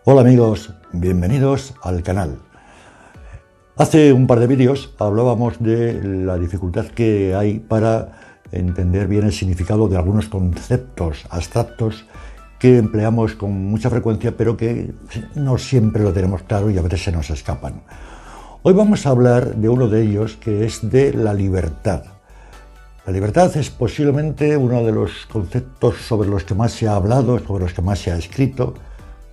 Hola amigos, bienvenidos al canal. Hace un par de vídeos hablábamos de la dificultad que hay para entender bien el significado de algunos conceptos abstractos que empleamos con mucha frecuencia, pero que no siempre lo tenemos claro y a veces se nos escapan. Hoy vamos a hablar de uno de ellos, que es de la libertad. La libertad es posiblemente uno de los conceptos sobre los que más se ha hablado, sobre los que más se ha escrito,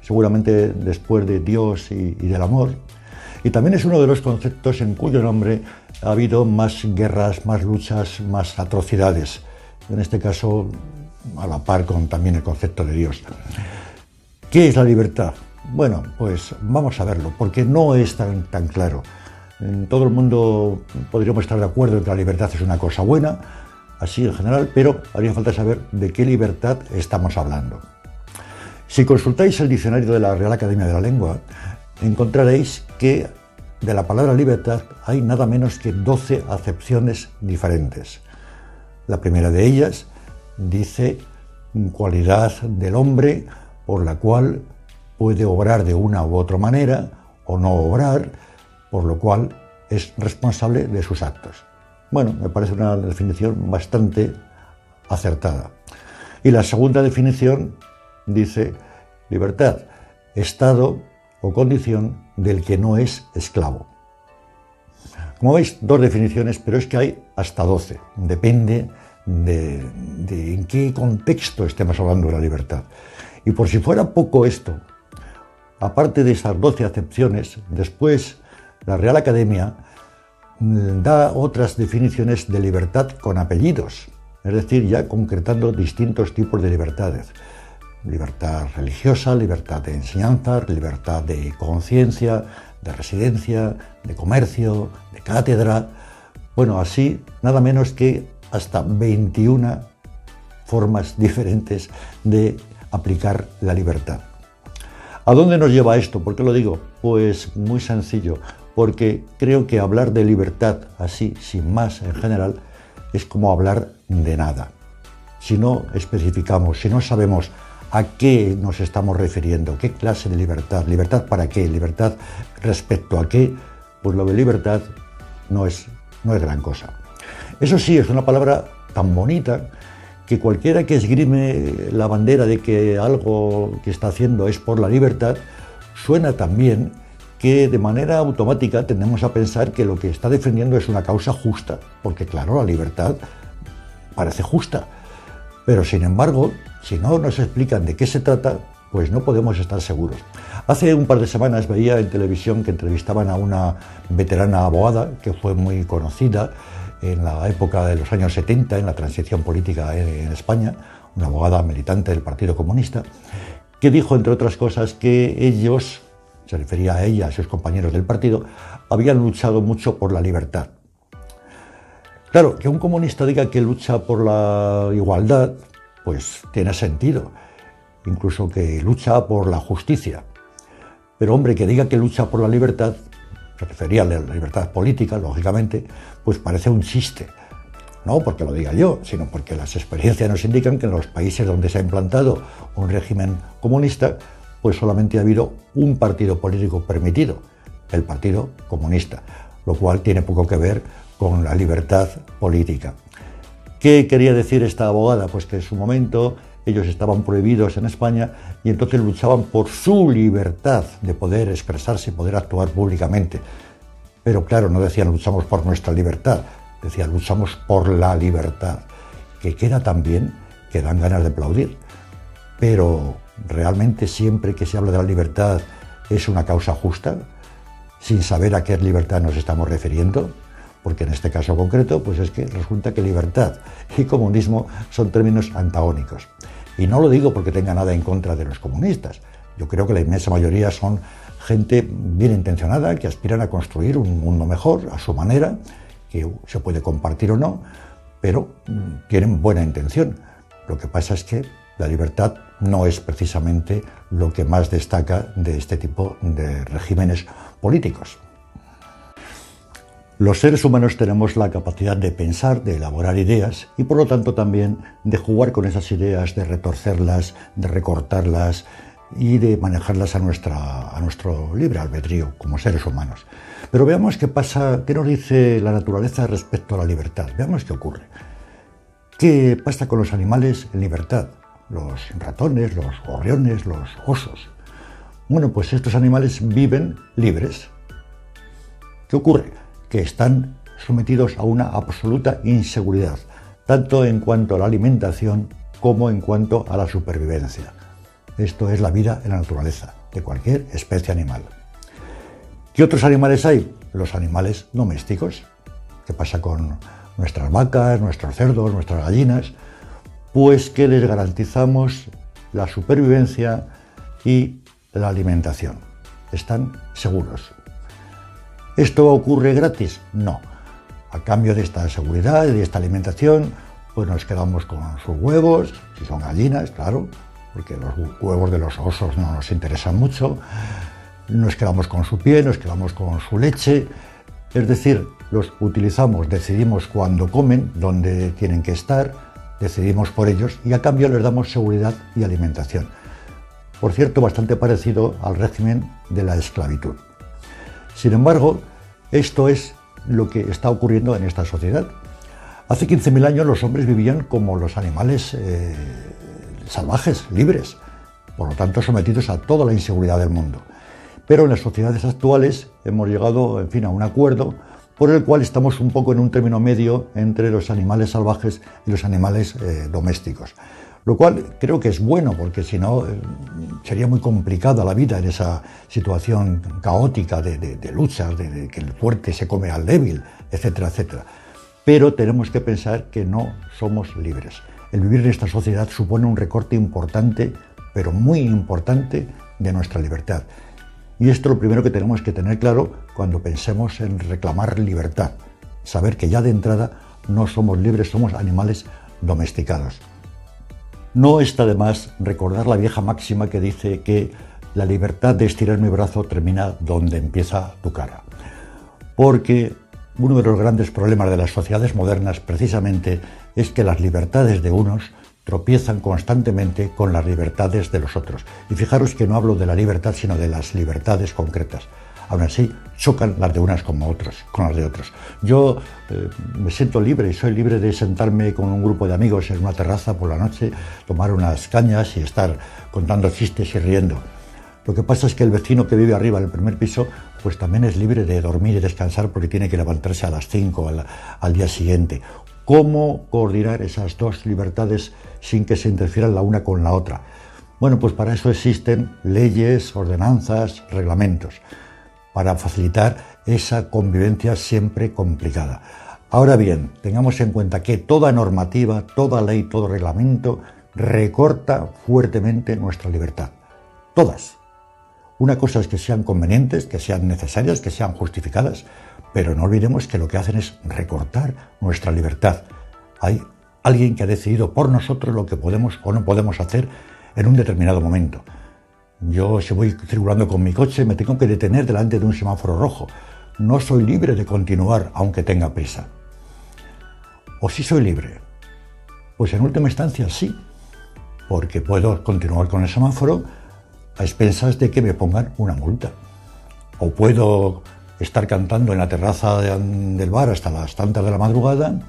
seguramente después de Dios y del amor. Y también es uno de los conceptos en cuyo nombre ha habido más guerras, más luchas, más atrocidades. En este caso, a la par con también el concepto de Dios. ¿Qué es la libertad? Bueno, pues vamos a verlo, porque no es tan claro. En todo el mundo podríamos estar de acuerdo en que la libertad es una cosa buena, así en general, pero haría falta saber de qué libertad estamos hablando. Si consultáis el diccionario de la Real Academia de la Lengua, encontraréis que de la palabra libertad hay nada menos que 12 acepciones diferentes. La primera de ellas dice cualidad del hombre por la cual puede obrar de una u otra manera o no obrar, por lo cual es responsable de sus actos. Bueno, me parece una definición bastante acertada. Y la segunda definición dice libertad, estado o condición del que no es esclavo. Como veis, dos definiciones, pero es que hay hasta 12. Depende de en qué contexto estemos hablando de la libertad. Y por si fuera poco esto, aparte de esas 12 acepciones, después la Real Academia da otras definiciones de libertad con apellidos, es decir, ya concretando distintos tipos de libertades. Libertad religiosa, libertad de enseñanza, libertad de conciencia, de residencia, de comercio, de cátedra. Bueno, así nada menos que hasta 21 formas diferentes de aplicar la libertad. ¿A dónde nos lleva esto? ¿Por qué lo digo? Pues muy sencillo, porque creo que hablar de libertad así, sin más en general, es como hablar de nada. Si no especificamos, si no sabemos ¿a qué nos estamos refiriendo? ¿Qué clase de libertad? ¿Libertad para qué? ¿Libertad respecto a qué? Pues lo de libertad no es gran cosa. Eso sí, es una palabra tan bonita que cualquiera que esgrime la bandera de que algo que está haciendo es por la libertad, suena tan bien que de manera automática tendemos a pensar que lo que está defendiendo es una causa justa, porque claro, la libertad parece justa. Pero sin embargo, si no nos explican de qué se trata, pues no podemos estar seguros. Hace un par de semanas veía en televisión que entrevistaban a una veterana abogada que fue muy conocida en la época de los años 70, en la transición política en España, una abogada militante del Partido Comunista, que dijo, entre otras cosas, que ellos, se refería a ella, a sus compañeros del partido, habían luchado mucho por la libertad. Claro, que un comunista diga que lucha por la igualdad, pues tiene sentido, incluso que lucha por la justicia. Pero hombre, que diga que lucha por la libertad, se refería a la libertad política, lógicamente, pues parece un chiste. No porque lo diga yo, sino porque las experiencias nos indican que en los países donde se ha implantado un régimen comunista, pues solamente ha habido un partido político permitido, el Partido Comunista, lo cual tiene poco que ver con la libertad política. ¿Qué quería decir esta abogada? Pues que en su momento ellos estaban prohibidos en España y entonces luchaban por su libertad de poder expresarse y poder actuar públicamente. Pero claro, no decían luchamos por nuestra libertad, decían luchamos por la libertad, que queda tan bien que dan ganas de aplaudir. Pero realmente siempre que se habla de la libertad es una causa justa, sin saber a qué libertad nos estamos refiriendo. Porque en este caso concreto, pues es que resulta que libertad y comunismo son términos antagónicos. Y no lo digo porque tenga nada en contra de los comunistas. Yo creo que la inmensa mayoría son gente bien intencionada, que aspiran a construir un mundo mejor a su manera, que se puede compartir o no, pero tienen buena intención. Lo que pasa es que la libertad no es precisamente lo que más destaca de este tipo de regímenes políticos. Los seres humanos tenemos la capacidad de pensar, de elaborar ideas y por lo tanto también de jugar con esas ideas, de retorcerlas, de recortarlas, y de manejarlas a nuestro libre albedrío como seres humanos. Pero veamos qué pasa, qué nos dice la naturaleza respecto a la libertad. Veamos qué ocurre. ¿Qué pasa con los animales en libertad? Los ratones, los gorriones, los osos. Bueno, pues estos animales viven libres. ¿Qué ocurre? Que están sometidos a una absoluta inseguridad, tanto en cuanto a la alimentación como en cuanto a la supervivencia. Esto es la vida en la naturaleza, de cualquier especie animal. ¿Qué otros animales hay? Los animales domésticos. ¿Qué pasa con nuestras vacas, nuestros cerdos, nuestras gallinas? Pues que les garantizamos la supervivencia y la alimentación. Están seguros. ¿Esto ocurre gratis? No. A cambio de esta seguridad y de esta alimentación, pues nos quedamos con sus huevos, si son gallinas, claro, porque los huevos de los osos no nos interesan mucho. Nos quedamos con su piel, nos quedamos con su leche. Es decir, los utilizamos, decidimos cuándo comen, dónde tienen que estar, decidimos por ellos y a cambio les damos seguridad y alimentación. Por cierto, bastante parecido al régimen de la esclavitud. Sin embargo, esto es lo que está ocurriendo en esta sociedad. Hace 15.000 años los hombres vivían como los animales salvajes, libres, por lo tanto sometidos a toda la inseguridad del mundo. Pero en las sociedades actuales hemos llegado, en fin, a un acuerdo por el cual estamos un poco en un término medio entre los animales salvajes y los animales domésticos. Lo cual creo que es bueno, porque si no sería muy complicada la vida en esa situación caótica de luchas, de que el fuerte se come al débil, etcétera, etcétera. Pero tenemos que pensar que no somos libres. El vivir en esta sociedad supone un recorte importante, pero muy importante, de nuestra libertad. Y esto es lo primero que tenemos que tener claro cuando pensemos en reclamar libertad. Saber que ya de entrada no somos libres, somos animales domesticados. No está de más recordar la vieja máxima que dice que la libertad de estirar mi brazo termina donde empieza tu cara. Porque uno de los grandes problemas de las sociedades modernas precisamente es que las libertades de unos tropiezan constantemente con las libertades de los otros. Y fijaros que no hablo de la libertad, sino de las libertades concretas. Aún así, chocan las de unas con las de otros. Yo me siento libre y soy libre de sentarme con un grupo de amigos en una terraza por la noche, tomar unas cañas y estar contando chistes y riendo. Lo que pasa es que el vecino que vive arriba en el primer piso, pues también es libre de dormir y descansar porque tiene que levantarse a las 5 al día siguiente. ¿Cómo coordinar esas dos libertades sin que se interfieran la una con la otra? Bueno, pues para eso existen leyes, ordenanzas, reglamentos, para facilitar esa convivencia siempre complicada. Ahora bien, tengamos en cuenta que toda normativa, toda ley, todo reglamento recorta fuertemente nuestra libertad. Todas. Una cosa es que sean convenientes, que sean necesarias, que sean justificadas, pero no olvidemos que lo que hacen es recortar nuestra libertad. Hay alguien que ha decidido por nosotros lo que podemos o no podemos hacer en un determinado momento. Yo, si voy circulando con mi coche, me tengo que detener delante de un semáforo rojo. No soy libre de continuar, aunque tenga prisa. ¿O sí soy libre? Pues en última instancia sí, porque puedo continuar con el semáforo a expensas de que me pongan una multa. O puedo estar cantando en la terraza del bar hasta las tantas de la madrugada,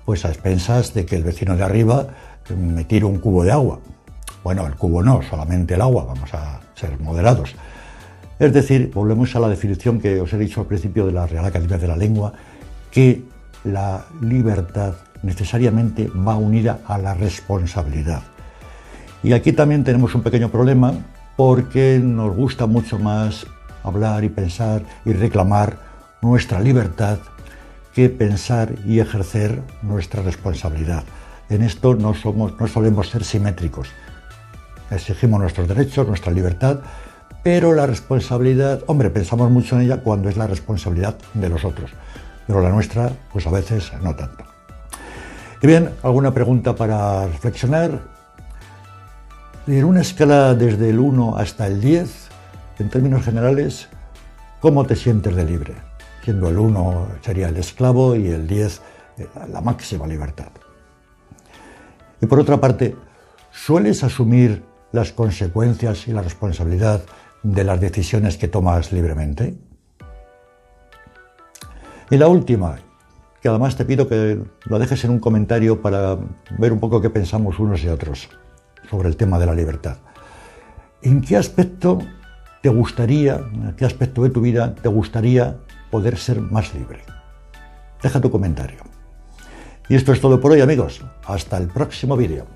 pues a expensas de que el vecino de arriba me tire un cubo de agua. Bueno, el cubo no, solamente el agua, vamos a ser moderados. Es decir, volvemos a la definición que os he dicho al principio de la Real Academia de la Lengua, que la libertad necesariamente va unida a la responsabilidad. Y aquí también tenemos un pequeño problema, porque nos gusta mucho más hablar y pensar y reclamar nuestra libertad que pensar y ejercer nuestra responsabilidad. En esto no solemos ser simétricos. Exigimos nuestros derechos, nuestra libertad, pero la responsabilidad, hombre, pensamos mucho en ella cuando es la responsabilidad de los otros, pero la nuestra, pues a veces no tanto. Y bien, ¿alguna pregunta para reflexionar? En una escala desde el 1 hasta el 10, en términos generales, ¿cómo te sientes de libre? Siendo el 1 sería el esclavo y el 10 la máxima libertad. Y por otra parte, ¿sueles asumir las consecuencias y la responsabilidad de las decisiones que tomas libremente? Y la última, que además te pido que lo dejes en un comentario para ver un poco qué pensamos unos y otros sobre el tema de la libertad. ¿En qué aspecto te gustaría, en qué aspecto de tu vida te gustaría poder ser más libre? Deja tu comentario. Y esto es todo por hoy, amigos. Hasta el próximo vídeo.